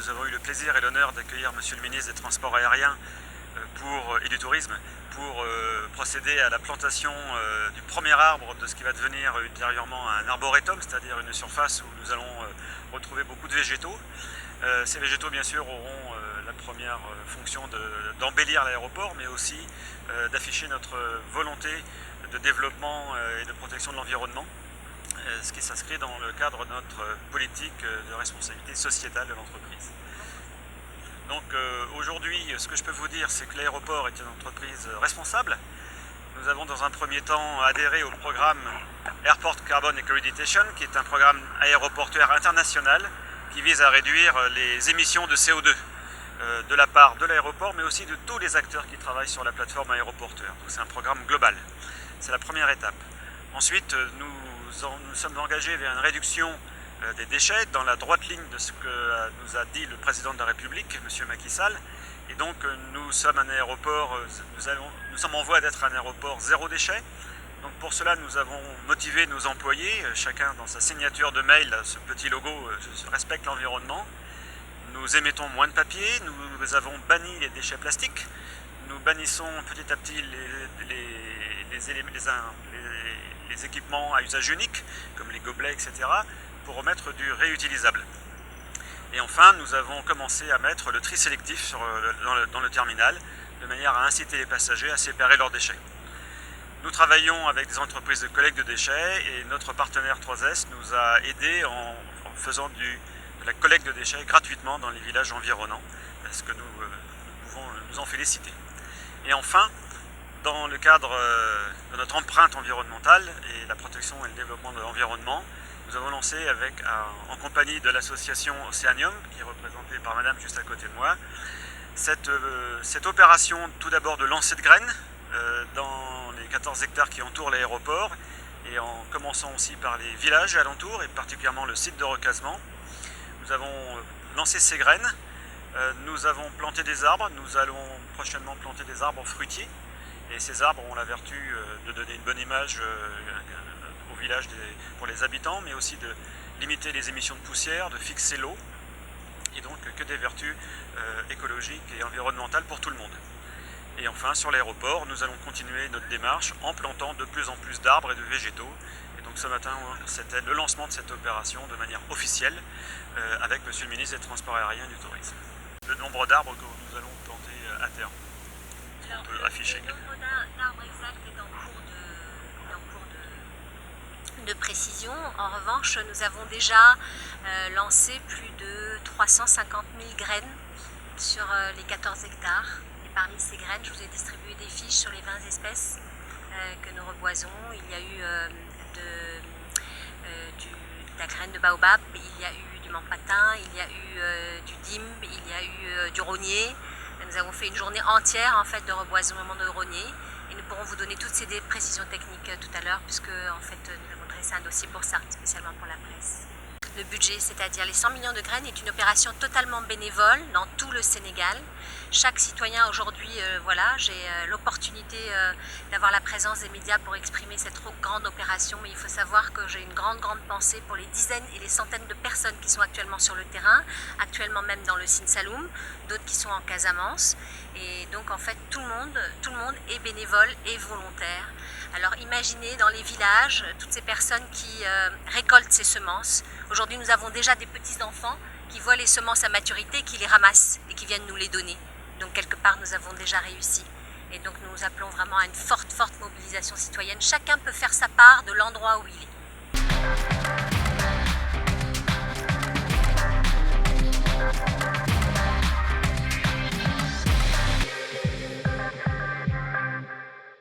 nous avons eu le plaisir et l'honneur d'accueillir Monsieur le ministre des Transports aériens et du Tourisme pour procéder à la plantation du premier arbre de ce qui va devenir ultérieurement un arboretum, c'est-à-dire une surface où nous allons retrouver beaucoup de végétaux. Ces végétaux, bien sûr, auront la première fonction d'embellir l'aéroport, mais aussi d'afficher notre volonté de développement et de protection de l'environnement, ce qui s'inscrit dans le cadre de notre politique de responsabilité sociétale de l'entreprise. Donc aujourd'hui, ce que je peux vous dire, c'est que l'aéroport est une entreprise responsable. Nous avons dans un premier temps adhéré au programme Airport Carbon Accreditation, qui est un programme aéroportuaire international qui vise à réduire les émissions de CO2 de la part de l'aéroport, mais aussi de tous les acteurs qui travaillent sur la plateforme aéroportuaire. C'est un programme global. C'est la première étape. Ensuite, nous sommes engagés vers une réduction des déchets dans la droite ligne de ce que nous a dit le président de la République, M. Macky Sall. Et donc nous sommes un aéroport, nous sommes en voie d'être un aéroport zéro déchet. Donc pour cela, nous avons motivé nos employés, chacun dans sa signature de mail, ce petit logo « Je respecte l'environnement ». Nous émettons moins de papier, nous avons banni les déchets plastiques, nous bannissons petit à petit les équipements à usage unique, comme les gobelets, etc., pour remettre du réutilisable. Et enfin, nous avons commencé à mettre le tri sélectif dans le terminal, de manière à inciter les passagers à séparer leurs déchets. Nous travaillons avec des entreprises de collecte de déchets et notre partenaire 3S nous a aidés en faisant de la collecte de déchets gratuitement dans les villages environnants, parce que nous pouvons nous en féliciter. Et enfin, dans le cadre de notre empreinte environnementale et la protection et le développement de l'environnement, nous avons lancé en compagnie de l'association Océanium, qui est représentée par madame juste à côté de moi, cette opération tout d'abord de lancer de graines dans les 14 hectares qui entourent l'aéroport, et en commençant aussi par les villages alentours et particulièrement le site de recasement. Nous avons lancé ces graines, nous avons planté des arbres, nous allons prochainement planter des arbres fruitiers, et ces arbres ont la vertu de donner une bonne image au village pour les habitants, mais aussi de limiter les émissions de poussière, de fixer l'eau, et donc que des vertus écologiques et environnementales pour tout le monde. Et enfin, sur l'aéroport, nous allons continuer notre démarche en plantant de plus en plus d'arbres et de végétaux. Et donc ce matin, c'était le lancement de cette opération de manière officielle avec Monsieur le ministre des Transports aériens et du Tourisme. Le nombre d'arbres que nous allons planter à terme, on peut afficher. Le nombre d'arbres exact est en cours de précision. En revanche, nous avons déjà lancé plus de 350 000 graines sur les 14 hectares. Et parmi ces graines, je vous ai distribué des fiches sur les 20 espèces que nous reboisons. Il y a eu de la graine de baobab, il y a eu du menthe-patin, il y a eu du dîme, il y a eu du rognier. Nous avons fait une journée entière en fait de reboisement de rognier, et nous pourrons vous donner toutes ces précisions techniques tout à l'heure, puisque en fait nous avons dressé un dossier pour ça, spécialement pour la presse. Le budget, c'est-à-dire les 100 millions de graines, est une opération totalement bénévole dans tout le Sénégal. Chaque citoyen aujourd'hui, j'ai l'opportunité d'avoir la présence des médias pour exprimer cette grande opération, mais il faut savoir que j'ai une grande pensée pour les dizaines et les centaines de personnes qui sont actuellement sur le terrain, actuellement même dans le Sine Saloum, d'autres qui sont en Casamance. Et donc en fait tout le monde est bénévole et volontaire. Alors imaginez dans les villages toutes ces personnes qui récoltent ces semences. Aujourd'hui nous avons déjà des petits-enfants qui voient les semences à maturité, qui les ramassent et qui viennent nous les donner. Donc quelque part nous avons déjà réussi. Et donc nous appelons vraiment à une forte mobilisation citoyenne. Chacun peut faire sa part de l'endroit où il est.